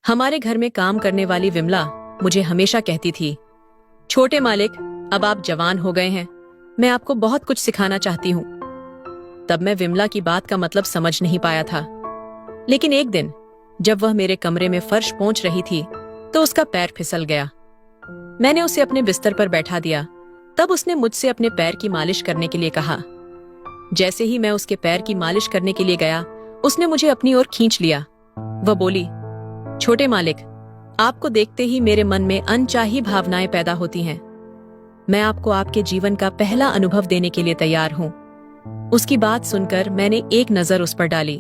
हमारे घर में काम करने वाली विमला मुझे हमेशा कहती थी, छोटे मालिक, अब आप जवान हो गए हैं, मैं आपको बहुत कुछ सिखाना चाहती हूँ। तब मैं विमला की बात का मतलब समझ नहीं पाया था। लेकिन एक दिन जब वह मेरे कमरे में फर्श पोंछ रही थी तो उसका पैर फिसल गया। मैंने उसे अपने बिस्तर पर बैठा दिया। तब उसने मुझसे अपने पैर की मालिश करने के लिए कहा। जैसे ही मैं उसके पैर की मालिश करने के लिए गया, उसने मुझे अपनी ओर खींच लिया। वह बोली, छोटे मालिक, आपको देखते ही मेरे मन में अनचाही भावनाएं पैदा होती हैं। मैं आपको आपके जीवन का पहला अनुभव देने के लिए तैयार हूं। उसकी बात सुनकर मैंने एक नजर उस पर डाली।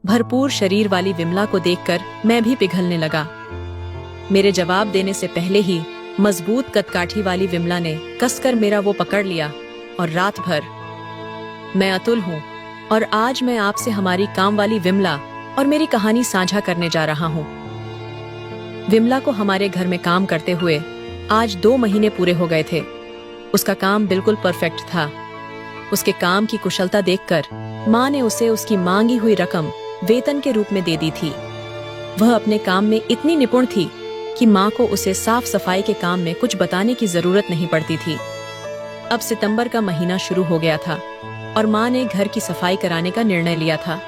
भरपूर शरीर वाली विमला को देखकर मैं भी पिघलने लगा। मेरे जवाब देने से पहले ही मजबूत कदकाठी वाली विमला ने कसकर मेरा वो पकड़ लिया और रात भर, मैं अतुल हूं और आज मैं आपसे हमारी काम वाली विमला और मेरी कहानी साझा करने जा रहा हूं। विमला को हमारे घर में काम करते हुए आज 2 महीने पूरे हो गए थे। उसका काम बिल्कुल परफेक्ट था। उसके काम की कुशलता देखकर माँ ने उसे उसकी मांगी हुई रकम वेतन के रूप में दे दी थी। वह अपने काम में इतनी निपुण थी कि माँ को उसे साफ सफाई के काम में कुछ बताने की जरूरत नहीं पड़ती थी। अब सितंबर का महीना शुरू हो गया था और माँ ने घर की सफाई कराने का निर्णय लिया था।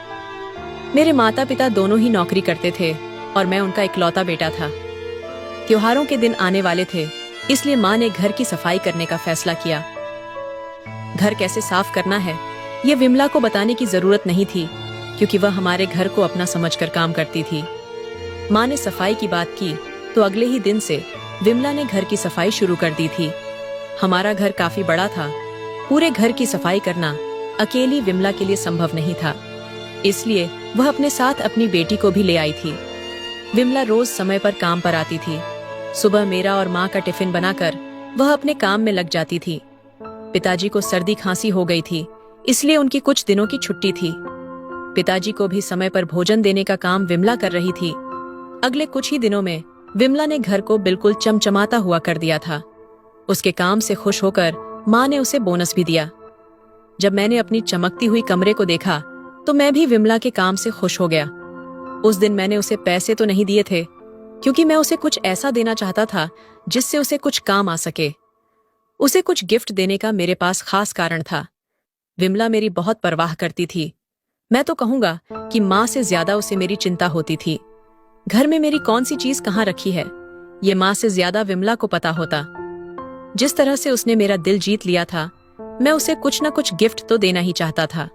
मेरे माता पिता दोनों ही नौकरी करते थे और मैं उनका इकलौता बेटा था। त्योहारों के दिन आने वाले थे, इसलिए माँ ने घर की सफाई करने का फैसला किया। घर कैसे साफ करना है ये विमला को बताने की जरूरत नहीं थी, क्योंकि वह हमारे घर को अपना समझकर काम करती थी। माँ ने सफाई की बात की तो अगले ही दिन से विमला ने घर की सफाई शुरू कर दी थी। हमारा घर काफी बड़ा था। पूरे घर की सफाई करना अकेली विमला के लिए संभव नहीं था, इसलिए वह अपने साथ अपनी बेटी को भी ले आई थी। विमला रोज समय पर काम पर आती थी। सुबह मेरा और माँ का टिफिन बनाकर वह अपने काम में लग जाती थी। पिताजी को सर्दी खांसी हो गई थी, इसलिए उनकी कुछ दिनों की छुट्टी थी। पिताजी को भी समय पर भोजन देने का काम विमला कर रही थी। अगले कुछ ही दिनों में विमला ने घर को बिल्कुल चमचमाता हुआ कर दिया था। उसके काम से खुश होकर माँ ने उसे बोनस भी दिया। जब मैंने अपनी चमकती हुई कमरे को देखा तो मैं भी विमला के काम से खुश हो गया। उस दिन मैंने उसे पैसे तो नहीं दिए थे, क्योंकि मैं उसे कुछ ऐसा देना चाहता था जिससे उसे कुछ काम आ सके। उसे कुछ गिफ्ट देने का मेरे पास खास कारण था। विमला मेरी बहुत परवाह करती थी। मैं तो कहूंगा कि माँ से ज्यादा उसे मेरी चिंता होती थी। घर में मेरी कौन सी चीज कहाँ रखी है, ये माँ से ज्यादा विमला को पता होता। जिस तरह से उसने मेरा दिल जीत लिया था, मैं उसे कुछ न कुछ गिफ्ट तो देना ही चाहता था।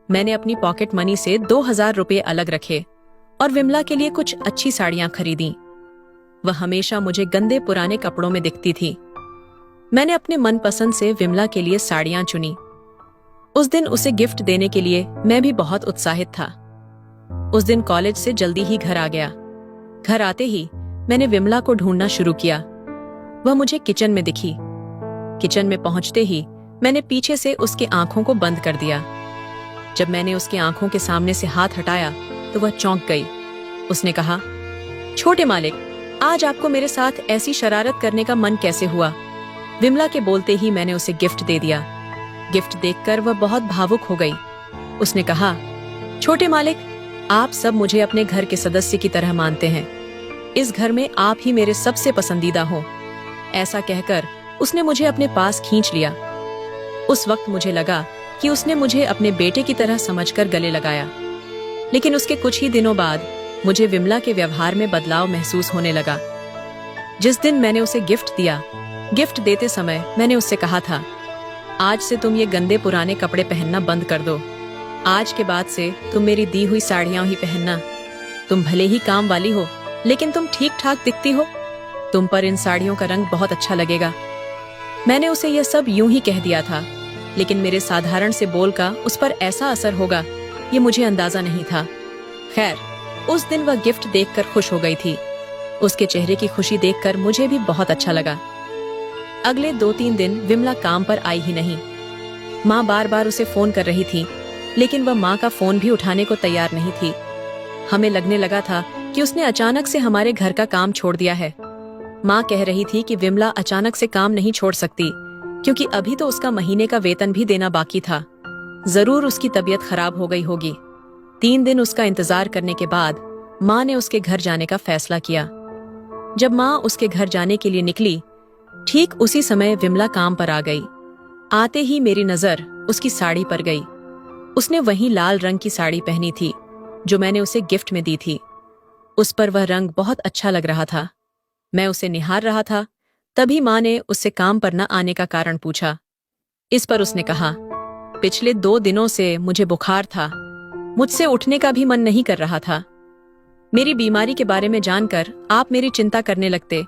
मैंने अपनी पॉकेट मनी से 2000 रुपये अलग रखे और विमला के लिए कुछ अच्छी साड़ियां खरीदी। वह हमेशा मुझे गंदे पुराने कपड़ों में दिखती थी। मैंने अपने मनपसंद से विमला के लिए साड़ियां चुनी। उस दिन उसे गिफ्ट देने के लिए मैं भी बहुत उत्साहित था। उस दिन कॉलेज से जल्दी ही घर आ गया। घर आते ही मैंने विमला को ढूंढना शुरू किया। वह मुझे किचन में दिखी। किचन में पहुंचते ही मैंने पीछे से उसके आंखों को बंद कर दिया। जब मैंने उसकी आंखों के सामने से हाथ हटाया तो वह चौंक गई। उसने कहा, छोटे मालिक, आज आपको मेरे साथ ऐसी शरारत करने का मन कैसे हुआ? विमला के बोलते ही मैंने उसे गिफ्ट दे दिया। गिफ्ट देखकर वह बहुत भावुक हो गई। उसने कहा, छोटे मालिक, आप सब मुझे अपने घर के सदस्य की तरह मानते हैं। इस घर में आप ही मेरे सबसे पसंदीदा हो। ऐसा कहकर उसने मुझे अपने पास खींच लिया। उस वक्त मुझे लगा कि उसने मुझे अपने बेटे की तरह समझकर गले लगाया। लेकिन उसके कुछ ही दिनों बाद मुझे विमला के व्यवहार में बदलाव महसूस होने लगा। जिस दिन मैंने उसे गिफ्ट दिया, गिफ्ट देते समय मैंने उससे कहा था, आज से तुम ये गंदे पुराने कपड़े पहनना बंद कर दो। आज के बाद से तुम मेरी दी हुई साड़ियां ही पहनना। तुम भले ही काम वाली हो, लेकिन तुम ठीक ठाक दिखती हो। तुम पर इन साड़ियों का रंग बहुत अच्छा लगेगा। मैंने उसे यह सब यूं ही कह दिया था, लेकिन मेरे साधारण से बोल का उस पर ऐसा असर होगा ये मुझे अंदाजा नहीं था। खैर, उस दिन वह गिफ्ट देखकर खुश हो गई थी। उसके चेहरे की खुशी देखकर मुझे भी बहुत अच्छा लगा। अगले 2-3 दिन विमला काम पर आई ही नहीं। माँ बार बार उसे फोन कर रही थी, लेकिन वह माँ का फोन भी उठाने को तैयार नहीं थी। हमें लगने लगा था कि उसने अचानक से हमारे घर का काम छोड़ दिया है। माँ कह रही थी कि विमला अचानक से काम नहीं छोड़ सकती, क्योंकि अभी तो उसका महीने का वेतन भी देना बाकी था। जरूर उसकी तबीयत खराब हो गई होगी। 3 दिन उसका इंतजार करने के बाद माँ ने उसके घर जाने का फैसला किया। जब माँ उसके घर जाने के लिए निकली, ठीक उसी समय विमला काम पर आ गई। आते ही मेरी नजर उसकी साड़ी पर गई। उसने वही लाल रंग की साड़ी पहनी थी जो मैंने उसे गिफ्ट में दी थी। उस पर वह रंग बहुत अच्छा लग रहा था। मैं उसे निहार रहा था, तभी माँ ने उससे काम पर न आने का कारण पूछा। इस पर उसने कहा, पिछले 2 दिनों से मुझे बुखार था, मुझसे उठने का भी मन नहीं कर रहा था। मेरी बीमारी के बारे में जानकर आप मेरी चिंता करने लगते,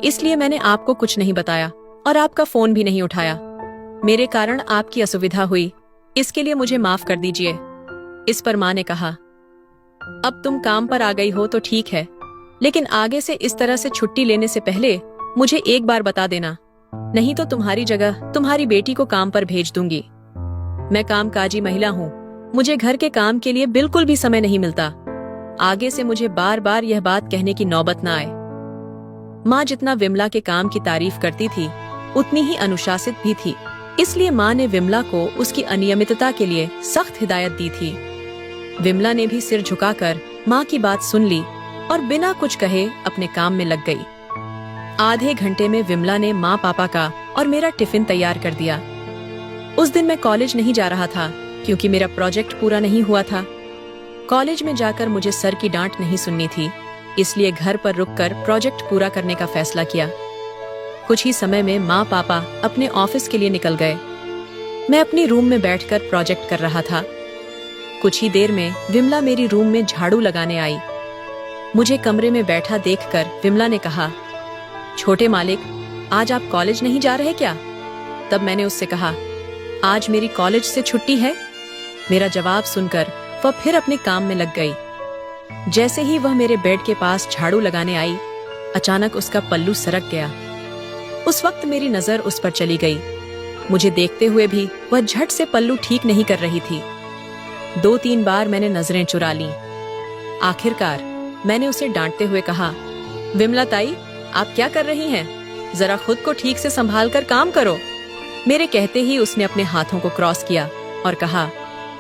इसलिए मैंने आपको कुछ नहीं बताया और आपका फोन भी नहीं उठाया। मेरे कारण आपकी असुविधा हुई, इसके लिए मुझे माफ कर दीजिए। इस पर माँ ने कहा, अब तुम काम पर आ गई हो तो ठीक है, लेकिन आगे से इस तरह से छुट्टी लेने से पहले मुझे एक बार बता देना, नहीं तो तुम्हारी जगह तुम्हारी बेटी को काम पर भेज दूंगी। मैं कामकाजी महिला हूँ, मुझे घर के काम के लिए बिल्कुल भी समय नहीं मिलता। आगे से मुझे बार बार यह बात कहने की नौबत न आए। माँ जितना विमला के काम की तारीफ करती थी, उतनी ही अनुशासित भी थी, इसलिए माँ ने विमला को उसकी अनियमितता के लिए सख्त हिदायत दी थी। विमला ने भी सिर झुकाकर माँ की बात सुन ली और बिना कुछ कहे अपने काम में लग गई। आधे घंटे में विमला ने माँ पापा का और मेरा टिफिन तैयार कर दिया। उस दिन मैं कॉलेज नहीं जा रहा था क्योंकि मेरा प्रोजेक्ट पूरा नहीं हुआ था। कॉलेज में जाकर मुझे सर की डांट नहीं सुननी थी, इसलिए घर पर रुककर प्रोजेक्ट पूरा करने का फैसला किया। कुछ ही समय में माँ पापा अपने ऑफिस के लिए निकल गए। मैं अपनी रूम में बैठकर प्रोजेक्ट कर रहा था। कुछ ही देर में विमला मेरी रूम में झाड़ू लगाने आई। मुझे कमरे में बैठा देखकर विमला ने कहा, छोटे मालिक, आज आप कॉलेज नहीं जा रहे क्या? तब मैंने उससे कहा, आज मेरी कॉलेज से छुट्टी है। मेरा जवाब सुनकर वह फिर अपने काम में लग गई। जैसे ही वह मेरे बेड के पास झाड़ू लगाने आई, अचानक उसका पल्लू सरक गया। उस वक्त मेरी नजर उस पर चली गई। मुझे देखते हुए भी वह झट से पल्लू ठीक नहीं कर रही थी। 2-3 बार मैंने नजरें चुरा लीं। आखिरकार मैंने उसे डांटते हुए कहा, विमला ताई, आप क्या कर रही हैं? जरा खुद को ठीक से संभाल कर काम करो। मेरे कहते ही उसने अपने हाथों को क्रॉस किया और कहा,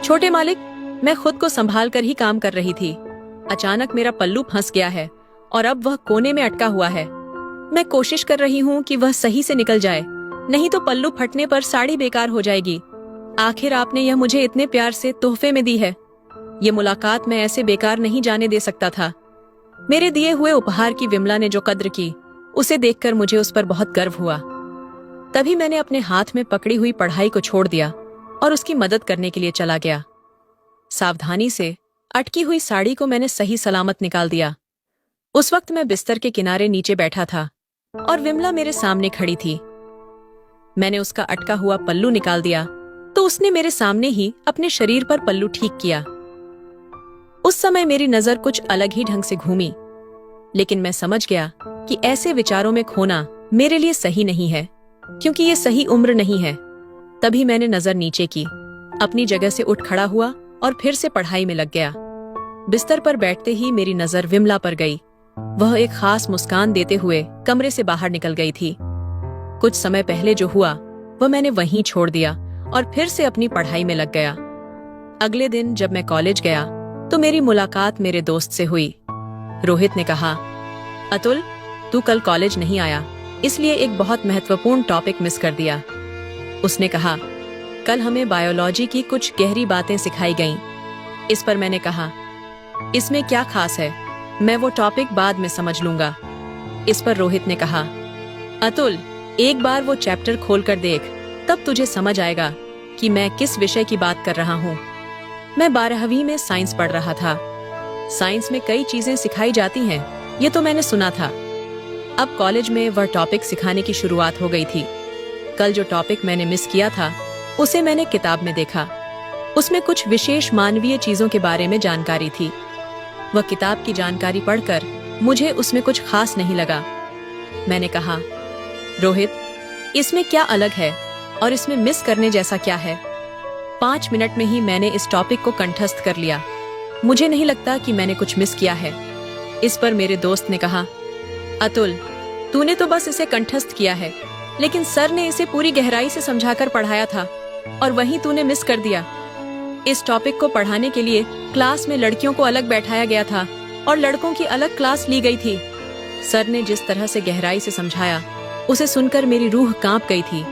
छोटे मालिक, मैं खुद को संभाल कर ही काम कर रही थी। अचानक मेरा पल्लू फंस गया है और अब वह कोने में अटका हुआ है। मैं कोशिश कर रही हूँ कि वह सही से निकल जाए, नहीं तो पल्लू फटने पर साड़ी बेकार हो जाएगी। आखिर आपने यह मुझे इतने प्यार से तोहफे में दी है। ये मुलाकात मैं ऐसे बेकार नहीं जाने दे सकता था। मेरे दिए हुए उपहार की विमला ने जो कद्र की, उसे देखकर मुझे उस पर बहुत गर्व हुआ। तभी मैंने अपने हाथ में पकड़ी हुई पढ़ाई को छोड़ दिया और उसकी मदद करने के लिए चला गया। सावधानी से अटकी हुई साड़ी को मैंने सही सलामत निकाल दिया। उस वक्त मैं बिस्तर के किनारे नीचे बैठा था और विमला मेरे सामने खड़ी थी। मैंने उसका अटका हुआ पल्लू निकाल दिया तो उसने मेरे सामने ही अपने शरीर पर पल्लू ठीक किया। उस समय मेरी नजर कुछ अलग ही ढंग से घूमी, लेकिन मैं समझ गया कि ऐसे विचारों में खोना मेरे लिए सही नहीं है, क्योंकि ये सही उम्र नहीं है। तभी मैंने नजर नीचे की, अपनी जगह से उठ खड़ा हुआ और फिर से पढ़ाई में लग गया। बिस्तर पर बैठते ही मेरी नजर विमला पर गई। वह एक खास मुस्कान देते हुए कमरे से बाहर निकल गई थी। कुछ समय पहले जो हुआ वह मैंने वहीं छोड़ दिया और फिर से अपनी पढ़ाई में लग गया। अगले दिन जब मैं कॉलेज गया तो मेरी मुलाकात मेरे दोस्त से हुई। रोहित ने कहा, अतुल, तू कल कॉलेज नहीं आया, इसलिए एक बहुत महत्वपूर्ण टॉपिक मिस कर दिया। उसने कहा, कल हमें बायोलॉजी की कुछ गहरी बातें सिखाई गईं। इस पर मैंने कहा, इसमें क्या खास है, मैं वो टॉपिक बाद में समझ लूंगा। इस पर रोहित ने कहा, अतुल, एक बार वो चैप्टर खोल कर देख, तब तुझे समझ आएगा कि मैं किस विषय की बात कर रहा हूँ। मैं 12वीं में साइंस पढ़ रहा था। साइंस में कई चीजें सिखाई जाती हैं, ये तो मैंने सुना था। अब कॉलेज में वह टॉपिक सिखाने की शुरुआत हो गई थी। कल जो टॉपिक मैंने मिस किया था, उसे मैंने किताब में देखा। उसमें कुछ विशेष मानवीय चीजों के बारे में जानकारी थी। वह किताब की जानकारी पढ़कर मुझे उसमें कुछ खास नहीं लगा। मैंने कहा, रोहित, इसमें क्या अलग है और इसमें मिस करने जैसा क्या है? 5 मिनट में ही मैंने इस टॉपिक को कंठस्थ कर लिया। मुझे नहीं लगता कि मैंने कुछ मिस किया है। इस पर मेरे दोस्त ने कहा, अतुल, तूने तो बस इसे कंठस्थ किया है, लेकिन सर ने इसे पूरी गहराई से समझाकर पढ़ाया था और वहीं तूने मिस कर दिया। इस टॉपिक को पढ़ाने के लिए क्लास में लड़कियों को अलग बैठाया गया था और लड़कों की अलग क्लास ली गई थी। सर ने जिस तरह से गहराई से समझाया, उसे सुनकर मेरी रूह कांप गई थी।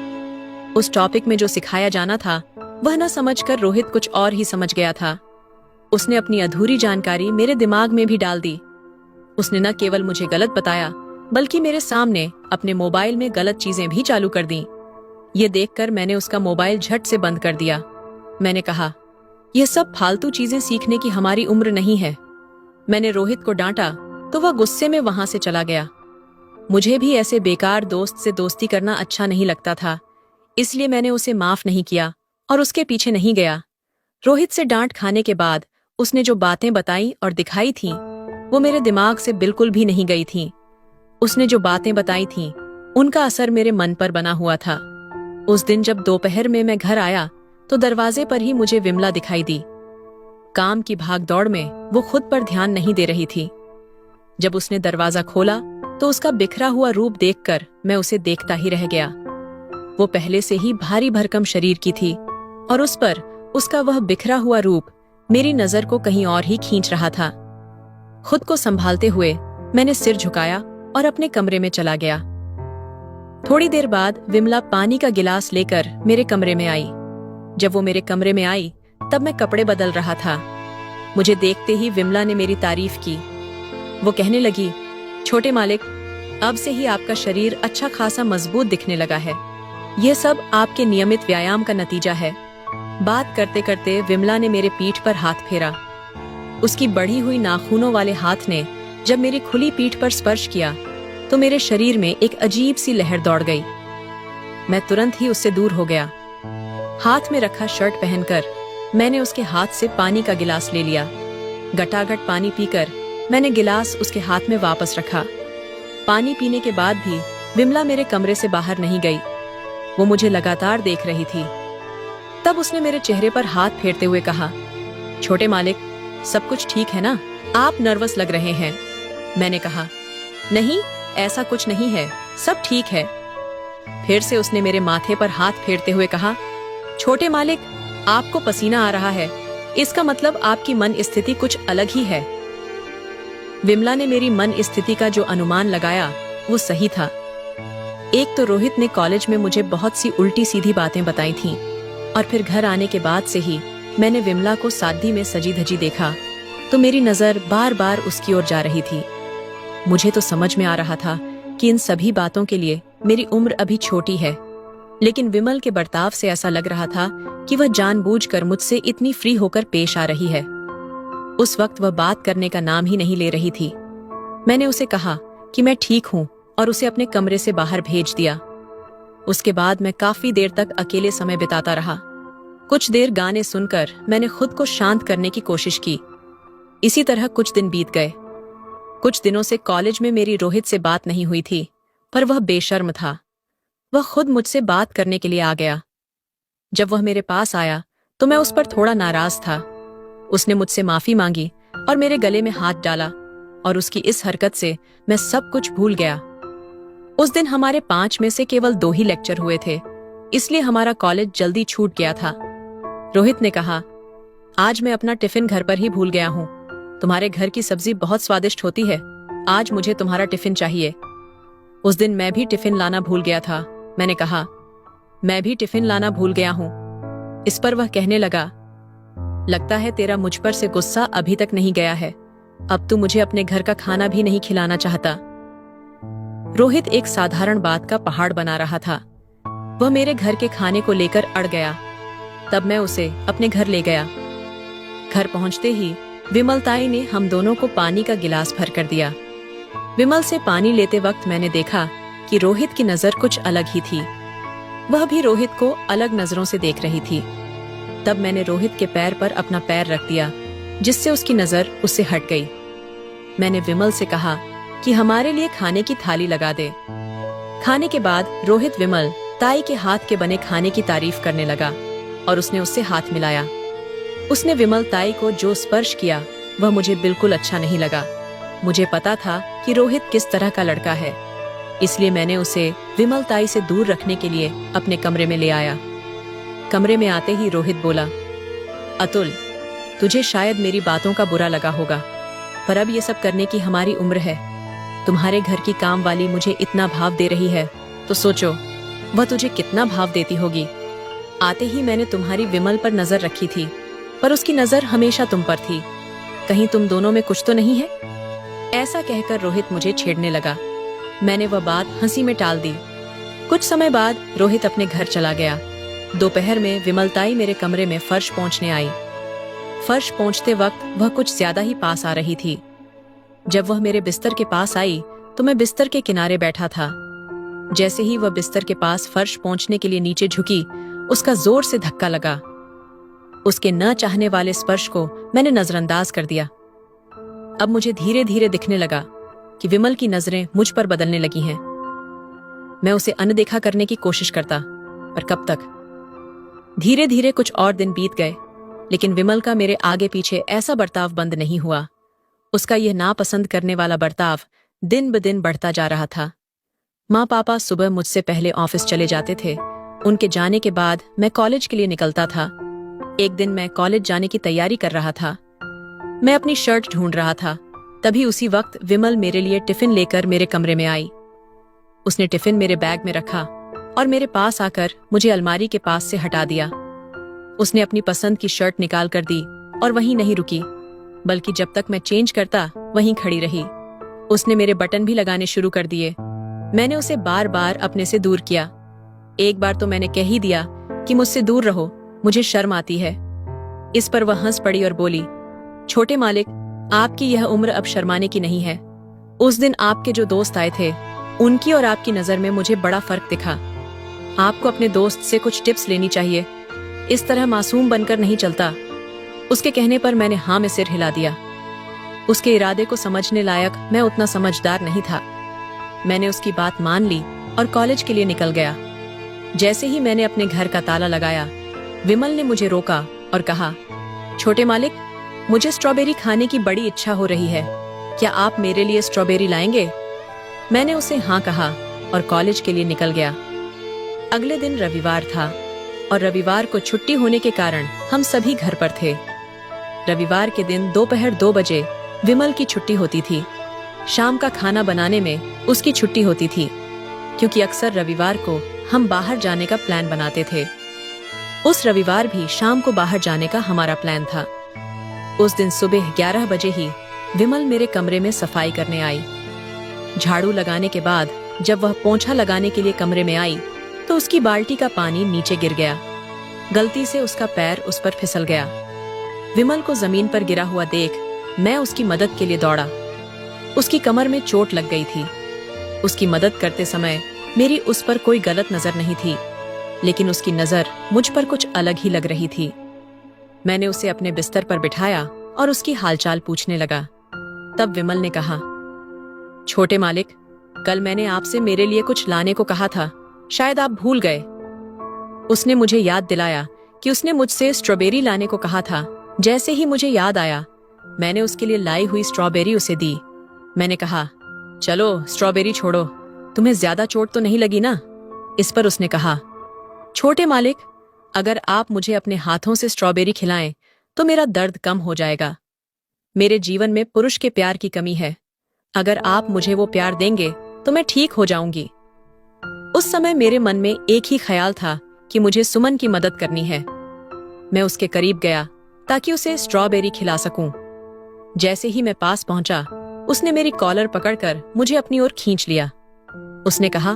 उस टॉपिक में जो सिखाया जाना था वह न समझकर रोहित कुछ और ही समझ गया था। उसने अपनी अधूरी जानकारी मेरे दिमाग में भी डाल दी। उसने न केवल मुझे गलत बताया बल्कि मेरे सामने अपने मोबाइल में गलत चीजें भी चालू कर दी। ये देखकर मैंने उसका मोबाइल झट से बंद कर दिया। मैंने कहा, यह सब फालतू चीजें सीखने की हमारी उम्र नहीं है। मैंने रोहित को डांटा तो वह गुस्से में वहां से चला गया। मुझे भी ऐसे बेकार दोस्त से दोस्ती करना अच्छा नहीं लगता था, इसलिए मैंने उसे माफ नहीं किया और उसके पीछे नहीं गया। रोहित से डांट खाने के बाद उसने जो बातें बताई और दिखाई थीं, वो मेरे दिमाग से बिल्कुल भी नहीं गई थीं। उसने जो बातें बताई थीं, उनका असर मेरे मन पर बना हुआ था। उस दिन जब दोपहर में मैं घर आया तो दरवाजे पर ही मुझे विमला दिखाई दी। काम की भागदौड़ में वो खुद पर ध्यान नहीं दे रही थी। जब उसने दरवाजा खोला तो उसका बिखरा हुआ रूप देखकर मैं उसे देखता ही रह गया। वो पहले से ही भारी भरकम शरीर की थी और उस पर उसका वह बिखरा हुआ रूप मेरी नजर को कहीं और ही खींच रहा था। खुद को संभालते हुए मैंने सिर झुकाया और अपने कमरे में चला गया। थोड़ी देर बाद विमला पानी का गिलास लेकर मेरे कमरे में आई। जब वो मेरे कमरे में आई तब मैं कपड़े बदल रहा था। मुझे देखते ही विमला ने मेरी तारीफ की। वो कहने लगी, छोटे मालिक, अब से ही आपका शरीर अच्छा खासा मजबूत दिखने लगा है। यह सब आपके नियमित व्यायाम का नतीजा है। बात करते करते विमला ने मेरे पीठ पर हाथ फेरा। उसकी बढ़ी हुई नाखूनों वाले हाथ ने जब मेरी खुली पीठ पर स्पर्श किया तो मेरे शरीर में एक अजीब सी लहर दौड़ गई। मैं तुरंत ही उससे दूर हो गया। हाथ में रखा शर्ट पहनकर मैंने उसके हाथ से पानी का गिलास ले लिया। गटागट पानी पीकर मैंने गिलास उसके हाथ में वापस रखा। पानी पीने के बाद भी विमला मेरे कमरे से बाहर नहीं गई। वो मुझे लगातार देख रही थी। तब उसने मेरे चेहरे पर हाथ फेरते हुए कहा, छोटे मालिक, सब कुछ ठीक है ना? आप नर्वस लग रहे हैं। मैंने कहा, नहीं, ऐसा कुछ नहीं है, सब ठीक है। फिर से उसने मेरे माथे पर हाथ फेरते हुए कहा, छोटे मालिक, आपको पसीना आ रहा है, इसका मतलब आपकी मन स्थिति कुछ अलग ही है। विमला ने मेरी मन स्थिति का जो अनुमान लगाया वो सही था। एक तो रोहित ने कॉलेज में मुझे बहुत सी उल्टी सीधी बातें बताई थीं और फिर घर आने के बाद से ही मैंने विमला को सादगी में सजी धजी देखा तो मेरी नजर बार बार उसकी ओर जा रही थी। मुझे तो समझ में आ रहा था कि इन सभी बातों के लिए मेरी उम्र अभी छोटी है, लेकिन विमल के बर्ताव से ऐसा लग रहा था कि वह जानबूझकर मुझसे इतनी फ्री होकर पेश आ रही है। उस वक्त वह बात करने का नाम ही नहीं ले रही थी। मैंने उसे कहा कि मैं ठीक हूं और उसे अपने कमरे से बाहर भेज दिया। उसके बाद मैं काफी देर तक अकेले समय बिताता रहा। कुछ देर गाने सुनकर मैंने खुद को शांत करने की कोशिश की। इसी तरह कुछ दिन बीत गए। कुछ दिनों से कॉलेज में मेरी रोहित से बात नहीं हुई थी, पर वह बेशर्म था। वह खुद मुझसे बात करने के लिए आ गया। जब वह मेरे पास आया तो मैं उस पर थोड़ा नाराज था। उसने मुझसे माफी मांगी और मेरे गले में हाथ डाला और उसकी इस हरकत से मैं सब कुछ भूल गया। उस दिन हमारे 5 में से केवल 2 ही लेक्चर हुए थे, इसलिए हमारा कॉलेज जल्दी छूट गया था। रोहित ने कहा, आज मैं अपना टिफिन घर पर ही भूल गया हूँ। तुम्हारे घर की सब्जी बहुत स्वादिष्ट होती है। आज मुझे तुम्हारा टिफिन चाहिए। उस दिन मैं भी टिफिन लाना भूल गया था। मैंने कहा, मैं भी टिफिन लाना भूल गया हूँ। इस पर वह कहने लगा, लगता है तेरा मुझ पर से गुस्सा अभी तक नहीं गया है। अब तू मुझे अपने घर का खाना भी नहीं खिलाना चाहता। रोहित एक साधारण बात का पहाड़ बना रहा था। वह मेरे घर के खाने को लेकर अड़ गया। तब मैं उसे अपने घर ले गया। घर पहुंचते ही विमलताई ने हम दोनों को पानी का गिलास भर कर दिया। विमल से पानी लेते वक्त मैंने देखा कि रोहित की नजर कुछ अलग ही थी। वह भी रोहित को अलग नजरों से देख रही थी। तब मैंने रोहित के पैर पर अपना पैर रख दिया, जिससे उसकी नजर उससे हट गई। मैंने विमल से कहा कि हमारे लिए खाने की थाली लगा दे। खाने के बाद रोहित विमल ताई के हाथ के बने खाने की तारीफ करने लगा और उसने उससे हाथ मिलाया। उसने विमल ताई को जो स्पर्श किया वह मुझे बिल्कुल अच्छा नहीं लगा। मुझे पता था कि रोहित किस तरह का लड़का है, इसलिए मैंने उसे विमल ताई से दूर रखने के लिए अपने कमरे में ले आया। कमरे में आते ही रोहित बोला, अतुल, तुझे शायद मेरी बातों का बुरा लगा होगा, पर अब ये सब करने की हमारी उम्र है। तुम्हारे घर की काम वाली मुझे इतना भाव दे रही है तो सोचो वह तुझे कितना भाव देती होगी। आते ही मैंने तुम्हारी विमल पर नजर रखी थी, पर उसकी नजर हमेशा तुम पर थी। कहीं तुम दोनों में कुछ तो नहीं है? ऐसा कहकर रोहित मुझे छेड़ने लगा। मैंने वह बात हंसी में टाल दी। कुछ समय बाद रोहित अपने घर चला गया। दोपहर में विमलताई मेरे कमरे में फर्श पोंछने आई। फर्श पोंछते वक्त वह कुछ ज्यादा ही पास आ रही थी। जब वह मेरे बिस्तर के पास आई तो मैं बिस्तर के किनारे बैठा था। जैसे ही वह बिस्तर के पास फर्श पोंछने के लिए नीचे झुकी, उसका जोर से धक्का लगा। उसके न चाहने वाले स्पर्श को मैंने नजरअंदाज कर दिया। अब मुझे धीरे धीरे दिखने लगा कि विमल की नजरें मुझ पर बदलने लगी हैं। मैं उसे अनदेखा करने की कोशिश करता, पर कब तक? धीरे धीरे कुछ और दिन बीत गए, लेकिन विमल का मेरे आगे पीछे ऐसा बर्ताव बंद नहीं हुआ। उसका यह नापसंद करने वाला बर्ताव दिन ब दिन बढ़ता जा रहा था। माँ पापा सुबह मुझसे पहले ऑफिस चले जाते थे। उनके जाने के बाद मैं कॉलेज के लिए निकलता था। एक दिन मैं कॉलेज जाने की तैयारी कर रहा था। मैं अपनी शर्ट ढूंढ रहा था, तभी उसी वक्त विमल मेरे लिए टिफिन लेकर मेरे कमरे में आई। उसने टिफिन मेरे बैग में रखा और मेरे पास आकर मुझे अलमारी के पास से हटा दिया। उसने अपनी पसंद की शर्ट निकाल कर दी और वहीं नहीं रुकी, बल्कि जब तक मैं चेंज करता वहीं खड़ी रही। उसने मेरे बटन भी लगाने शुरू कर दिए। मैंने उसे बार बार अपने से दूर किया। एक बार तो मैंने कह ही दिया कि मुझसे दूर रहो, मुझे शर्म आती है। इस पर वह हंस पड़ी और बोली, छोटे मालिक, आपकी यह उम्र अब शर्माने की नहीं है। उस दिन आपके जो दोस्त आए थे, उनकी और आपकी नजर में मुझे बड़ा फर्क दिखा। आपको अपने दोस्त से कुछ टिप्स लेनी चाहिए, इस तरह मासूम बनकर नहीं चलता। उसके कहने पर मैंने हाँ में सिर हिला दिया। उसके इरादे को समझने लायक मैं उतना समझदार नहीं था। मैंने उसकी बात मान ली और कॉलेज के लिए निकल गया। जैसे ही मैंने अपने घर का ताला लगाया, विमल ने मुझे रोका और कहा, छोटे मालिक, मुझे स्ट्रॉबेरी खाने की बड़ी इच्छा हो रही है, क्या आप मेरे लिए स्ट्रॉबेरी लाएंगे? मैंने उसे हाँ कहा और कॉलेज के लिए निकल गया। अगले दिन रविवार था और रविवार को छुट्टी होने के कारण हम सभी घर पर थे। रविवार के दिन दोपहर 2 बजे विमल की छुट्टी होती थी। शाम का खाना बनाने में उसकी छुट्टी होती थी, क्योंकि अक्सर रविवार को हम बाहर जाने का प्लान बनाते थे। उस रविवार भी शाम को बाहर जाने का हमारा प्लान था। उस दिन सुबह 11 बजे ही विमल मेरे कमरे में सफाई करने आई। झाड़ू लगाने के बाद जब वह पोंछा लगाने के लिए कमरे में आई तो उसकी बाल्टी का पानी नीचे गिर गया। गलती से उसका पैर उस पर फिसल गया। विमल को जमीन पर गिरा हुआ देख मैं उसकी मदद के लिए दौड़ा। उसकी कमर में चोट लग गई थी। उसकी मदद करते समय मेरी उस पर कोई गलत नजर नहीं थी, लेकिन उसकी नजर मुझ पर कुछ अलग ही लग रही थी। मैंने उसे अपने बिस्तर पर बिठाया और उसकी हालचाल पूछने लगा। तब विमल ने कहा, छोटे मालिक, कल मैंने आपसे मेरे लिए कुछ लाने को कहा था, शायद आप भूल गए। उसने मुझे याद दिलाया कि उसने मुझसे स्ट्रॉबेरी लाने को कहा था। जैसे ही मुझे याद आया, मैंने उसके लिए लाई हुई स्ट्रॉबेरी उसे दी। मैंने कहा, चलो स्ट्रॉबेरी छोड़ो, तुम्हें ज्यादा चोट तो नहीं लगी ना? इस पर उसने कहा, छोटे मालिक, अगर आप मुझे अपने हाथों से स्ट्रॉबेरी खिलाएं तो मेरा दर्द कम हो जाएगा। मेरे जीवन में पुरुष के प्यार की कमी है। अगर आप मुझे वो प्यार देंगे तो मैं ठीक हो जाऊंगी। उस समय मेरे मन में एक ही ख्याल था कि मुझे सुमन की मदद करनी है। मैं उसके करीब गया ताकि उसे स्ट्रॉबेरी खिला सकूं। जैसे ही मैं पास पहुंचा, उसने मेरी कॉलर पकड़कर मुझे अपनी ओर खींच लिया। उसने कहा,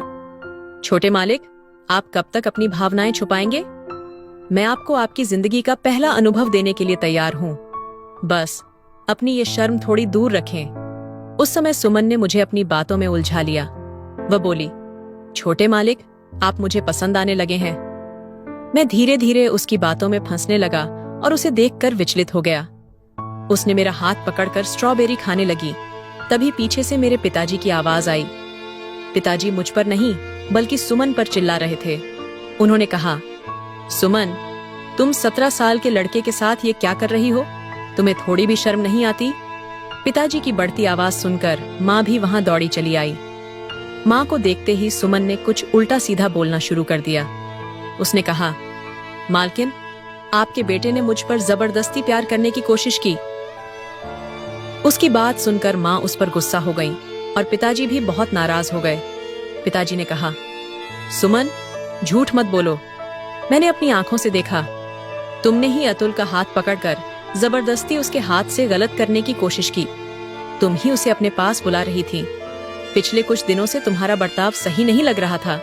छोटे मालिक, आप कब तक अपनी भावनाएं छुपाएंगे? मैं आपको आपकी जिंदगी का पहला अनुभव देने के लिए तैयार हूं। बस अपनी ये शर्म थोड़ी दूर रखें। उस समय सुमन ने मुझे अपनी बातों में उलझा लिया। वह बोली, छोटे मालिक, आप मुझे पसंद आने लगे हैं। मैं धीरे धीरे उसकी बातों में फंसने लगा और उसे देखकर विचलित हो गया। उसने मेरा हाथ पकड़कर स्ट्रॉबेरी खाने लगी। तभी पीछे से मेरे पिताजी की आवाज आई। पिताजी मुझ पर नहीं बल्कि सुमन पर चिल्ला रहे थे। उन्होंने कहा, सुमन, तुम 17 साल के लड़के के साथ ये क्या कर रही हो? तुम्हें थोड़ी भी शर्म नहीं आती? पिताजी की बढ़ती आवाज सुनकर माँ भी वहां दौड़ी चली आई। माँ को देखते ही सुमन ने कुछ उल्टा सीधा बोलना शुरू कर दिया। उसने कहा, मालकिन, आपके बेटे ने मुझ पर जबरदस्ती प्यार करने की कोशिश की। उसकी बात सुनकर माँ उस पर गुस्सा हो गई और पिताजी भी बहुत नाराज हो गए। पिताजी ने कहा, सुमन, झूठ मत बोलो। मैंने अपनी आंखों से देखा। तुमने ही अतुल का हाथ पकड़कर जबरदस्ती उसके हाथ से गलत करने की कोशिश की। तुम ही उसे अपने पास बुला रही थी। पिछले कुछ दिनों से तुम्हारा बर्ताव सही नहीं लग रहा था,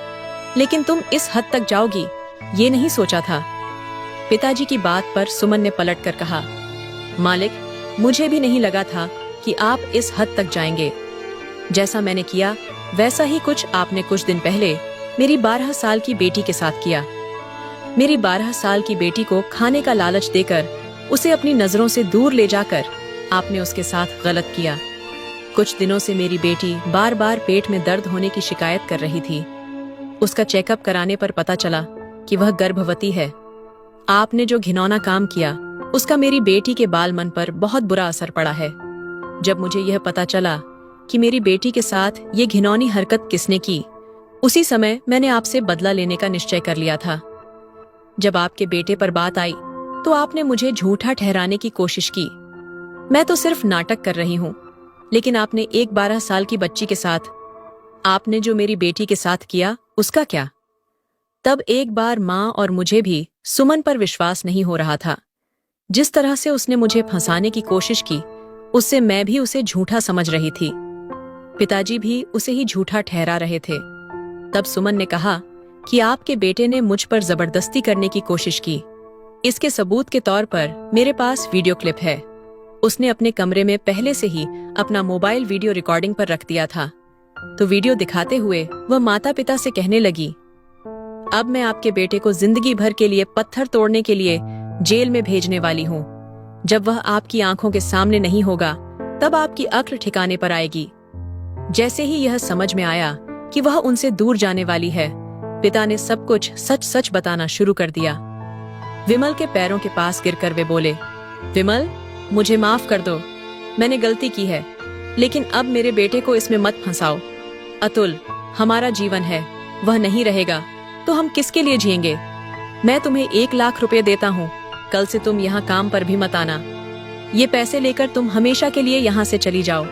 लेकिन तुम इस हद तक जाओगी ये नहीं सोचा था। पिताजी की बात पर सुमन ने पलट कर कहा, मालिक, मुझे भी नहीं लगा था कि आप इस हद तक जाएंगे। जैसा मैंने किया वैसा ही कुछ आपने कुछ दिन पहले मेरी 12 साल की बेटी के साथ किया। मेरी 12 साल की बेटी को खाने का लालच देकर उसे अपनी नजरों से दूर ले जाकर आपने उसके साथ गलत किया। कुछ दिनों से मेरी बेटी बार बार पेट में दर्द होने की शिकायत कर रही थी। उसका चेकअप कराने पर पता चला कि वह गर्भवती है। आपने जो घिनौना काम किया उसका मेरी बेटी के बाल मन पर बहुत बुरा असर पड़ा है। जब मुझे यह पता चला कि मेरी बेटी के साथ ये घिनौनी हरकत किसने की, उसी समय मैंने आपसे बदला लेने का निश्चय कर लिया था। जब आपके बेटे पर बात आई तो आपने मुझे झूठा ठहराने की कोशिश की। मैं तो सिर्फ नाटक कर रही हूँ, लेकिन आपने एक 12 साल की बच्ची के साथ आपने जो मेरी बेटी के साथ किया उसका क्या? तब एक बार माँ और मुझे भी सुमन पर विश्वास नहीं हो रहा था। जिस तरह से उसने मुझे फंसाने की कोशिश की उससे मैं भी उसे झूठा समझ रही थी। पिताजी भी उसे ही झूठा ठहरा रहे थे। तब सुमन ने कहा कि आपके बेटे ने मुझ पर जबरदस्ती करने की कोशिश की। इसके सबूत के तौर पर मेरे पास वीडियो क्लिप है। उसने अपने कमरे में पहले से ही अपना मोबाइल वीडियो रिकॉर्डिंग पर रख दिया था। तो वीडियो दिखाते हुए वह माता पिता से कहने लगी, अब मैं आपके बेटे को जिंदगी भर के लिए पत्थर तोड़ने के लिए जेल में भेजने वाली हूँ। जब वह आपकी आंखों के सामने नहीं होगा तब आपकी अक्ल ठिकाने पर आएगी। जैसे ही यह समझ में आया कि वह उनसे दूर जाने वाली है, पिता ने सब कुछ सच सच बताना शुरू कर दिया। विमल के पैरों के पास गिरकर वे बोले, विमल, मुझे माफ कर दो। मैंने गलती की है, लेकिन अब मेरे बेटे को इसमें मत फंसाओ। अतुल हमारा जीवन है, वह नहीं रहेगा तो हम किसके लिए जिएंगे? मैं तुम्हें 1 लाख रुपए देता हूँ। कल से तुम यहाँ काम पर भी मत आना। ये पैसे लेकर तुम हमेशा के लिए यहाँ से चली जाओ।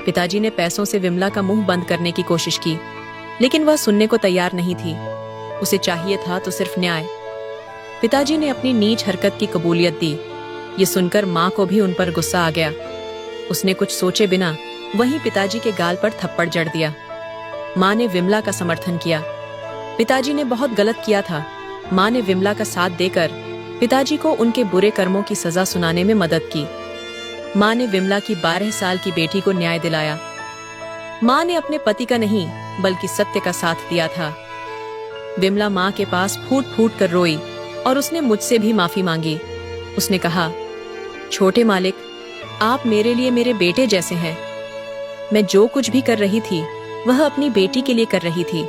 पिताजी ने पैसों से विमला का मुंह बंद करने की कोशिश की, लेकिन वह सुनने को तैयार नहीं थी। उसे चाहिए था तो सिर्फ न्याय। पिताजी ने अपनी नीच हरकत की कबूलियत दी। ये सुनकर माँ को भी उन पर गुस्सा आ गया। उसने कुछ सोचे बिना वहीं पिताजी के गाल पर थप्पड़ जड़ दिया। माँ ने विमला का समर्थन किया। पिताजी ने बहुत गलत किया था। माँ ने विमला का साथ देकर पिताजी को उनके बुरे कर्मों की सजा सुनाने में मदद की। माँ ने विमला की 12 साल की बेटी को न्याय दिलाया। माँ ने अपने पति का नहीं बल्कि सत्य का साथ दिया था। विमला माँ के पास फूट फूट कर रोई और उसने मुझसे भी माफी मांगी। उसने कहा, छोटे मालिक, आप मेरे लिए मेरे बेटे जैसे हैं। मैं जो कुछ भी कर रही थी वह अपनी बेटी के लिए कर रही थी।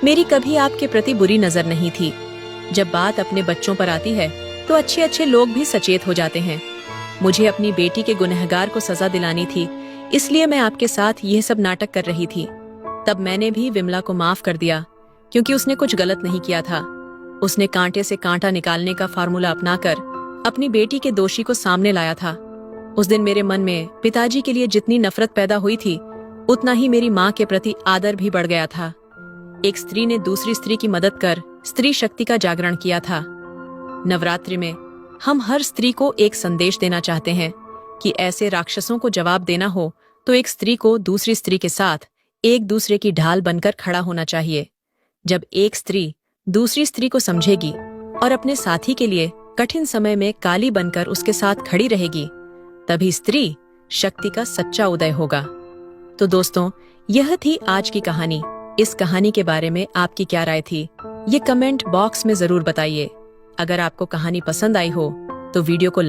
मेरी कभी आपके प्रति बुरी नजर नहीं थी। जब बात अपने बच्चों पर आती है तो अच्छे अच्छे लोग भी सचेत हो जाते हैं। मुझे अपनी बेटी के गुनहगार को सजा दिलानी थी, इसलिए मैं आपके साथ यह सब नाटक कर रही थी। तब मैंने भी विमला को माफ कर दिया, क्योंकि उसने कुछ गलत नहीं किया था। उसने कांटे से कांटा निकालने का फार्मूला अपनाकर अपनी बेटी के दोषी को सामने लाया था। उस दिन मेरे मन में पिताजी के लिए जितनी नफरत पैदा हुई थी, उतना ही मेरी माँ के प्रति आदर भी बढ़ गया था। एक स्त्री ने दूसरी स्त्री की मदद कर स्त्री शक्ति का जागरण किया था। नवरात्रि में हम हर स्त्री को एक संदेश देना चाहते हैं कि ऐसे राक्षसों को जवाब देना हो तो एक स्त्री को दूसरी स्त्री के साथ एक दूसरे की ढाल बनकर खड़ा होना चाहिए। जब एक स्त्री दूसरी स्त्री को समझेगी और अपने साथी के लिए कठिन समय में काली बनकर उसके साथ खड़ी रहेगी, तभी स्त्री शक्ति का सच्चा उदय होगा। तो दोस्तों, यह थी आज की कहानी। इस कहानी के बारे में आपकी क्या राय थी, ये कमेंट बॉक्स में जरूर बताइए। अगर आपको कहानी पसंद आई हो तो वीडियो को